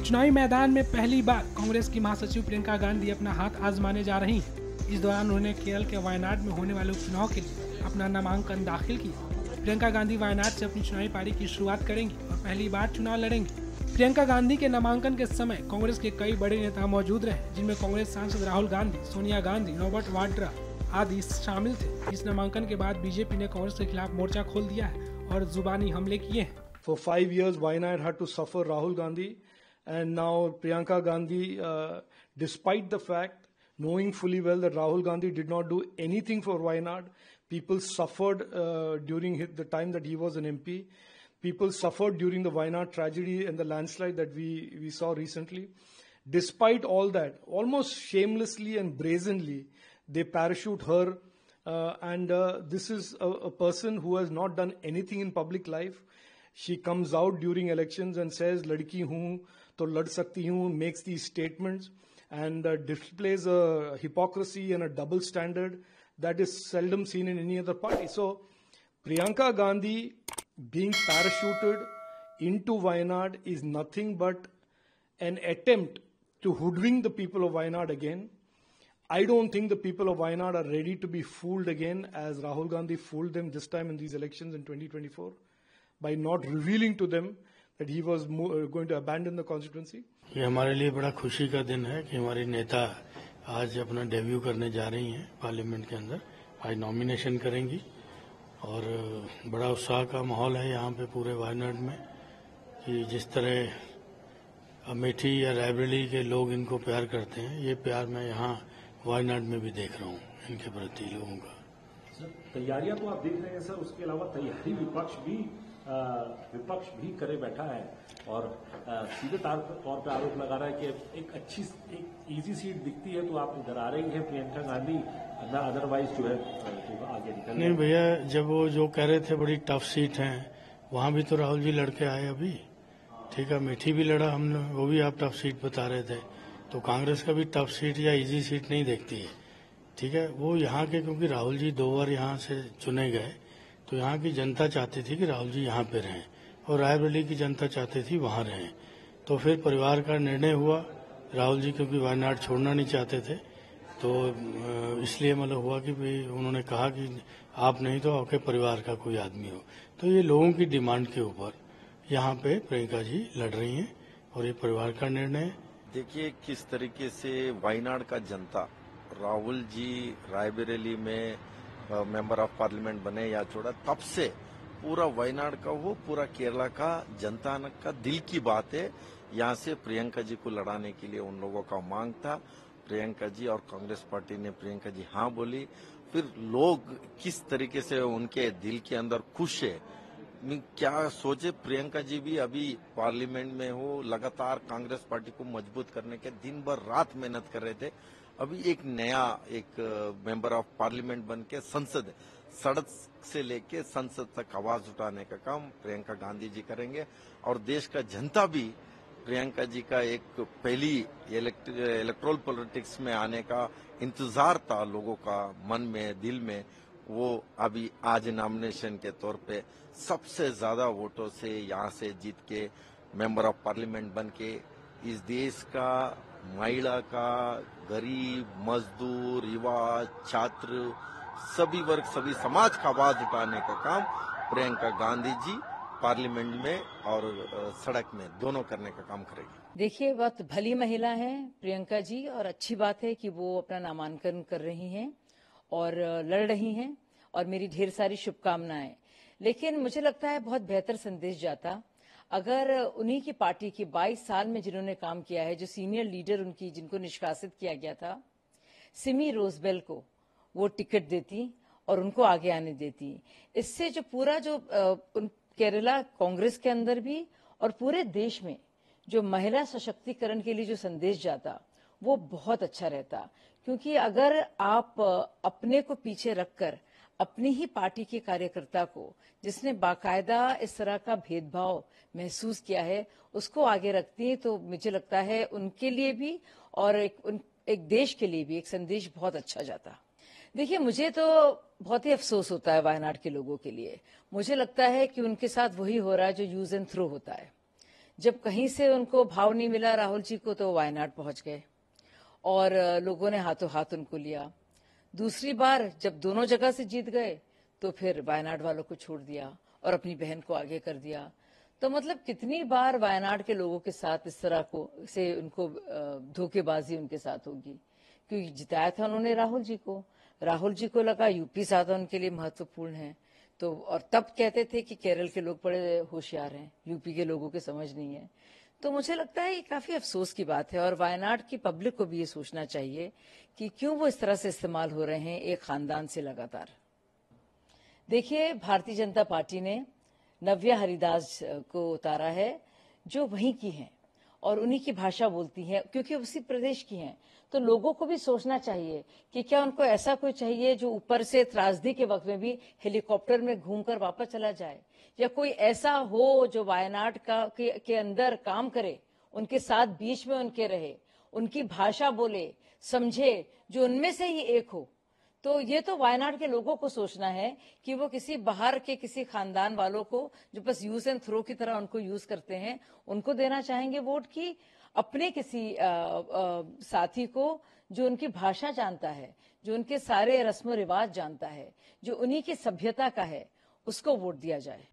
चुनावी मैदान में पहली बार कांग्रेस की महासचिव प्रियंका गांधी अपना हाथ आजमाने जा रही हैं। इस दौरान उन्होंने केरल के वायनाड में होने वाले उपचुनाव के लिए अपना नामांकन दाखिल किया। प्रियंका गांधी वायनाड से अपनी चुनावी पारी की शुरुआत करेंगी और पहली बार चुनाव लड़ेंगी। प्रियंका गांधी के नामांकन के समय कांग्रेस के कई बड़े नेता मौजूद रहे, जिनमें कांग्रेस सांसद राहुल गांधी, सोनिया गांधी, रॉबर्ट वाड्रा आदि शामिल थे। इस नामांकन के बाद बीजेपी ने कांग्रेस के खिलाफ मोर्चा खोल दिया है और जुबानी हमले किए हैं। For 5 years, Wayanad had to suffer Rahul Gandhi, and now Priyanka Gandhi, despite the fact, knowing fully well that Rahul Gandhi did not do anything for Wayanad, people suffered during the time that he was an MP. People suffered during the Wayanad tragedy and the landslide that we saw recently. Despite all that, almost shamelessly and brazenly, they parachute her, and this is a person who has not done anything in public life. She comes out during elections and says, "Ladki hoon, to lad sakti hoon," makes these statements and displays a hypocrisy and a double standard that is seldom seen in any other party. So, Priyanka Gandhi being parachuted into Wayanad is nothing but an attempt to hoodwink the people of Wayanad again. I don't think the people of Wayanad are ready to be fooled again as Rahul Gandhi fooled them this time in these elections in 2024. By not revealing to them that he was going to abandon the constituency. ये हमारे लिए बड़ा खुशी का दिन है कि हमारी नेता आज अपना डेब्यू करने जा रही हैं पार्लियामेंट के अंदर। आज नॉमिनेशन करेंगी और बड़ा उत्साह का माहौल है यहाँ पे पूरे वायनाड में कि जिस तरह अमेठी या रायबरेली के लोग इनको प्यार करते हैं, ये प्यार मैं यहाँ वायनाड में भी देख रहा हूँ इनके प्रति लोगों का। तैयारियां तो आप देख रहे हैं सर, उसके अलावा तैयारी विपक्ष भी करे बैठा है और सीधे तौर पर आरोप लगा रहा है कि एक इजी सीट दिखती है तो आप इधर आ रही हैं प्रियंका गांधी, अदरवाइज जो है तो आगे निकल नहीं भैया, जब वो जो कह रहे थे बड़ी टफ सीट है, वहां भी तो राहुल जी लड़के आए अभी। ठीक है, अमेठी भी लड़ा हमने, वो भी आप टफ सीट बता रहे थे। तो कांग्रेस का भी टफ सीट या इजी सीट नहीं देखती है। ठीक है, वो यहाँ के क्योंकि राहुल जी 2 बार यहाँ से चुने गए, तो यहाँ की जनता चाहती थी कि राहुल जी यहाँ पे रहें और रायबरेली की जनता चाहती थी वहाँ रहें। तो फिर परिवार का निर्णय हुआ, राहुल जी क्योंकि वायनाड छोड़ना नहीं चाहते थे, तो इसलिए मतलब हुआ कि भाई उन्होंने कहा कि आप नहीं तो आपके परिवार का कोई आदमी हो। तो ये लोगों की डिमांड के ऊपर यहाँ पे प्रियंका जी लड़ रही हैं और ये परिवार का निर्णय है। देखिए किस तरीके से वायनाड का जनता, राहुल जी रायबरेली में मेंबर ऑफ पार्लियामेंट बने या छोड़ा, तब से पूरा वायनाड का वो पूरा केरला का जनता का दिल की बात है। यहाँ से प्रियंका जी को लड़ाने के लिए उन लोगों का मांग था। प्रियंका जी और कांग्रेस पार्टी ने प्रियंका जी हाँ बोली। फिर लोग किस तरीके से उनके दिल के अंदर खुश है, क्या सोचे। प्रियंका जी भी अभी पार्लियामेंट में हो, लगातार कांग्रेस पार्टी को मजबूत करने के दिन भर रात मेहनत कर रहे थे। अभी एक नया मेंबर ऑफ पार्लियामेंट बन के संसद, सड़क से लेके संसद तक आवाज उठाने का काम प्रियंका गांधी जी करेंगे और देश का जनता भी प्रियंका जी का एक पहली इलेक्ट्रोल पॉलिटिक्स में आने का इंतजार था लोगों का मन में, दिल में। वो अभी आज नॉमिनेशन के तौर पे सबसे ज्यादा वोटों से यहाँ से जीत के मेंबर ऑफ पार्लियामेंट बन के इस देश का महिला का, गरीब, मजदूर, युवा, छात्र, सभी वर्ग, सभी समाज का आवाज उठाने का काम प्रियंका गांधी जी पार्लियामेंट में और सड़क में दोनों करने का काम करेगी। देखिए, बहुत भली महिला है प्रियंका जी और अच्छी बात है कि वो अपना नामांकन कर रही हैं और लड़ रही हैं और मेरी ढेर सारी शुभकामनाएं। लेकिन मुझे लगता है बहुत बेहतर संदेश जाता अगर उन्हीं की पार्टी की 22 साल में जिन्होंने काम किया है, जो सीनियर लीडर उनकी, जिनको निष्कासित किया गया था, सिमी रोजबेल को वो टिकट देती और उनको आगे आने देती। इससे जो पूरा जो केरला कांग्रेस के अंदर भी और पूरे देश में जो महिला सशक्तिकरण के लिए जो संदेश जाता, वो बहुत अच्छा रहता। क्योंकि अगर आप अपने को पीछे रखकर अपनी ही पार्टी के कार्यकर्ता को, जिसने बाकायदा इस तरह का भेदभाव महसूस किया है, उसको आगे रखती है, तो मुझे लगता है उनके लिए भी और एक देश के लिए भी एक संदेश बहुत अच्छा जाता। देखिए, मुझे तो बहुत ही अफसोस होता है वायनाड के लोगों के लिए। मुझे लगता है कि उनके साथ वही हो रहा है जो यूज एंड थ्रो होता है। जब कहीं से उनको भाव नहीं मिला राहुल जी को तो वायनाड पहुंच गए और लोगों ने हाथों हाथ उनको लिया। दूसरी बार जब दोनों जगह से जीत गए तो फिर वायनाड वालों को छोड़ दिया और अपनी बहन को आगे कर दिया। तो मतलब कितनी बार वायनाड के लोगों के साथ इस तरह को से उनको धोखेबाजी उनके साथ होगी, क्योंकि जिताया था उन्होंने राहुल जी को। राहुल जी को लगा यूपी ज्यादा उनके लिए महत्वपूर्ण है, तो और तब कहते थे कि केरल के लोग बड़े होशियार हैं, यूपी के लोगों के समझ नहीं है। तो मुझे लगता है ये काफी अफसोस की बात है और वायनाड की पब्लिक को भी ये सोचना चाहिए कि क्यों वो इस तरह से इस्तेमाल हो रहे हैं एक खानदान से लगातार। देखिए, भारतीय जनता पार्टी ने नव्या हरिदास को उतारा है जो वहीं की हैं और उन्हीं की भाषा बोलती हैं, क्योंकि उसी प्रदेश की हैं। तो लोगों को भी सोचना चाहिए कि क्या उनको ऐसा कोई चाहिए जो ऊपर से त्रासदी के वक्त में भी हेलीकॉप्टर में घूमकर वापस चला जाए, या कोई ऐसा हो जो वायनाड के अंदर काम करे, उनके साथ बीच में उनके रहे, उनकी भाषा बोले, समझे, जो उनमें से ही एक हो। तो ये तो वायनाड के लोगों को सोचना है कि वो किसी बाहर के किसी खानदान वालों को जो बस यूज एंड थ्रो की तरह उनको यूज करते हैं, उनको देना चाहेंगे वोट, की अपने किसी साथी को जो उनकी भाषा जानता है, जो उनके सारे रस्म रिवाज जानता है, जो उन्हीं की सभ्यता का है, उसको वोट दिया जाए।